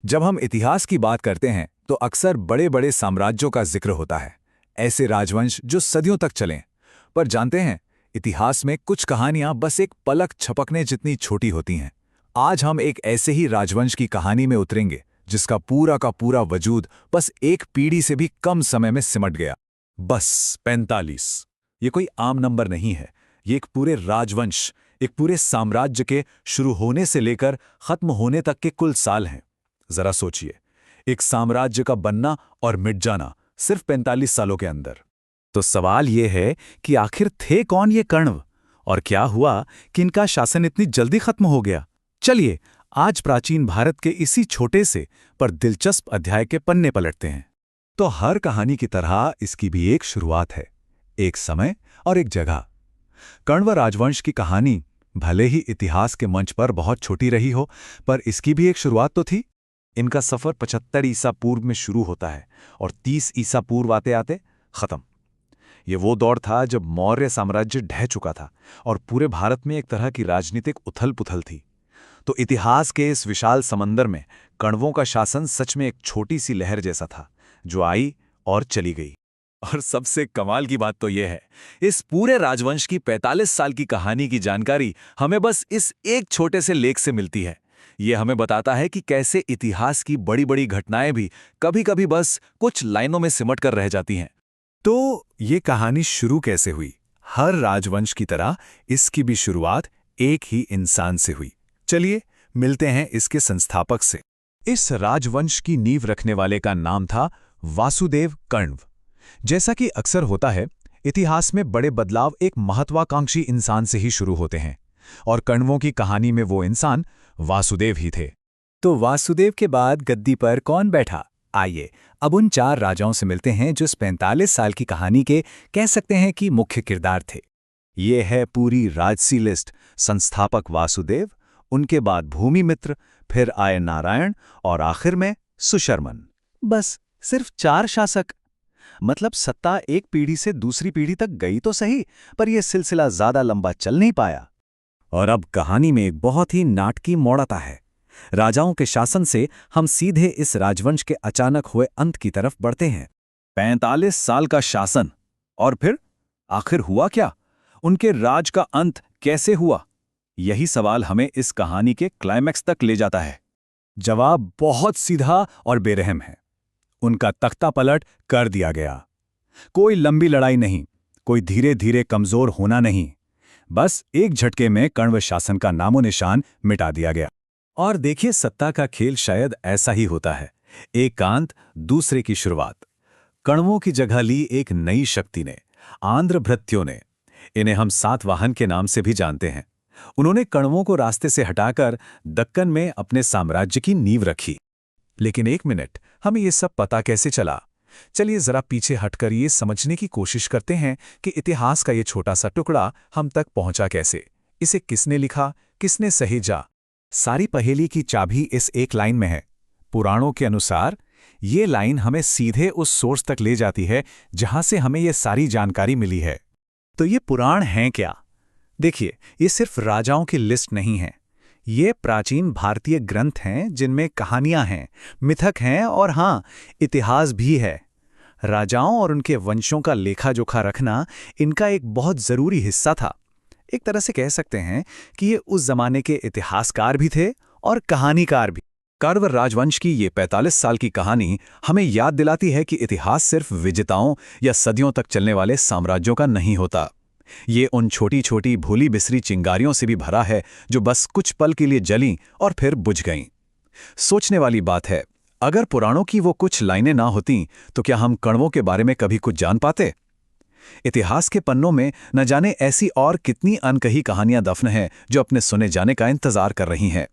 जब हम इतिहास की बात करते हैं तो अक्सर बड़े बड़े साम्राज्यों का जिक्र होता है। ऐसे राजवंश जो सदियों तक चलें। पर जानते हैं, इतिहास में कुछ कहानियां बस एक पलक झपकने जितनी छोटी होती हैं। आज हम एक ऐसे ही राजवंश की कहानी में उतरेंगे जिसका पूरा का पूरा वजूद बस एक पीढ़ी से भी कम समय में सिमट गया। बस 45। ये कोई आम नंबर नहीं है। ये एक पूरे राजवंश, एक पूरे साम्राज्य के शुरू होने से लेकर खत्म होने तक के कुल साल हैं। जरा सोचिए, एक साम्राज्य का बनना और मिट जाना सिर्फ 45 सालों के अंदर। तो सवाल यह है कि आखिर थे कौन ये कण्व और क्या हुआ कि इनका शासन इतनी जल्दी खत्म हो गया। चलिए आज प्राचीन भारत के इसी छोटे से पर दिलचस्प अध्याय के पन्ने पलटते हैं। तो हर कहानी की तरह इसकी भी एक शुरुआत है, एक समय और एक जगह। कण्व राजवंश की कहानी भले ही इतिहास के मंच पर बहुत छोटी रही हो, पर इसकी भी एक शुरुआत तो थी। इनका सफर 75 ईसा पूर्व में शुरू होता है और 30 ईसा पूर्व आते आते खत्म। ये वो दौर था जब मौर्य साम्राज्य ढह चुका था और पूरे भारत में एक तरह की राजनीतिक उथल-पुथल थी। तो इतिहास के इस विशाल समंदर में कण्वों का शासन सच में एक छोटी सी लहर जैसा था, जो आई और चली गई। और सबसे कमाल की बात तो यह है, इस पूरे राजवंश की 45 साल की कहानी की जानकारी हमें बस इस एक छोटे से लेख से मिलती है। ये हमें बताता है कि कैसे इतिहास की बड़ी बड़ी घटनाएं भी कभी-कभी बस कुछ लाइनों में सिमट कर रह जाती हैं। तो ये कहानी शुरू कैसे हुई? हर राजवंश की तरह इसकी भी शुरुआत एक ही इंसान से हुई। चलिए मिलते हैं इसके संस्थापक से। इस राजवंश की नींव रखने वाले का नाम था वासुदेव कण्व। जैसा कि अक्सर होता है, इतिहास में बड़े बदलाव एक महत्वाकांक्षी इंसान से ही शुरू होते हैं, और कण्वों की कहानी में वो इंसान वासुदेव ही थे। तो वासुदेव के बाद गद्दी पर कौन बैठा? आइए अब उन 4 राजाओं से मिलते हैं जो इस 45 साल की कहानी के कह सकते हैं कि मुख्य किरदार थे। ये है पूरी राजसी लिस्ट। संस्थापक वासुदेव, उनके बाद भूमिमित्र, फिर आए नारायण और आखिर में सुशर्मन। बस सिर्फ 4 शासक। मतलब सत्ता एक पीढ़ी से दूसरी पीढ़ी तक गई तो सही, पर यह सिलसिला ज्यादा लंबा चल नहीं पाया। और अब कहानी में एक बहुत ही नाटकीय मोड़ आता है। राजाओं के शासन से हम सीधे इस राजवंश के अचानक हुए अंत की तरफ बढ़ते हैं। 45 साल का शासन, और फिर आखिर हुआ क्या? उनके राज का अंत कैसे हुआ? यही सवाल हमें इस कहानी के क्लाइमैक्स तक ले जाता है। जवाब बहुत सीधा और बेरहम है। उनका तख्ता पलट कर दिया गया। कोई लंबी लड़ाई नहीं, कोई धीरे धीरे कमजोर होना नहीं, बस एक झटके में कण्व शासन का नामो निशान मिटा दिया गया। और देखिए, सत्ता का खेल शायद ऐसा ही होता है, एक कांत दूसरे की शुरुआत। कण्वों की जगह ली एक नई शक्ति ने, आंध्रभृत्यों ने। इन्हें हम सातवाहन के नाम से भी जानते हैं। उन्होंने कण्वों को रास्ते से हटाकर दक्कन में अपने साम्राज्य की नींव रखी। लेकिन एक मिनट, हमें ये सब पता कैसे चला? चलिए जरा पीछे हटकर ये समझने की कोशिश करते हैं कि इतिहास का ये छोटा सा टुकड़ा हम तक पहुंचा कैसे। इसे किसने लिखा, किसने सहेजा? सारी पहेली की चाबी इस एक लाइन में है। पुराणों के अनुसार ये लाइन हमें सीधे उस सोर्स तक ले जाती है जहां से हमें ये सारी जानकारी मिली है। तो ये पुराण हैं क्या? देखिए, ये सिर्फ राजाओं की लिस्ट नहीं है। ये प्राचीन भारतीय ग्रंथ हैं जिनमें कहानियां हैं, मिथक हैं और हाँ, इतिहास भी है। राजाओं और उनके वंशों का लेखा जोखा रखना इनका एक बहुत जरूरी हिस्सा था। एक तरह से कह सकते हैं कि ये उस जमाने के इतिहासकार भी थे और कहानीकार भी। कण्व राजवंश की ये 45 साल की कहानी हमें याद दिलाती है कि इतिहास सिर्फ विजेताओं या सदियों तक चलने वाले साम्राज्यों का नहीं होता। ये उन छोटी छोटी भूली बिसरी चिंगारियों से भी भरा है जो बस कुछ पल के लिए जलीं और फिर बुझ गईं। सोचने वाली बात है, अगर पुराणों की वो कुछ लाइनें ना होतीं तो क्या हम कण्वों के बारे में कभी कुछ जान पाते? इतिहास के पन्नों में न जाने ऐसी और कितनी अनकही कहानियां दफन हैं जो अपने सुने जाने का इंतजार कर रही हैं।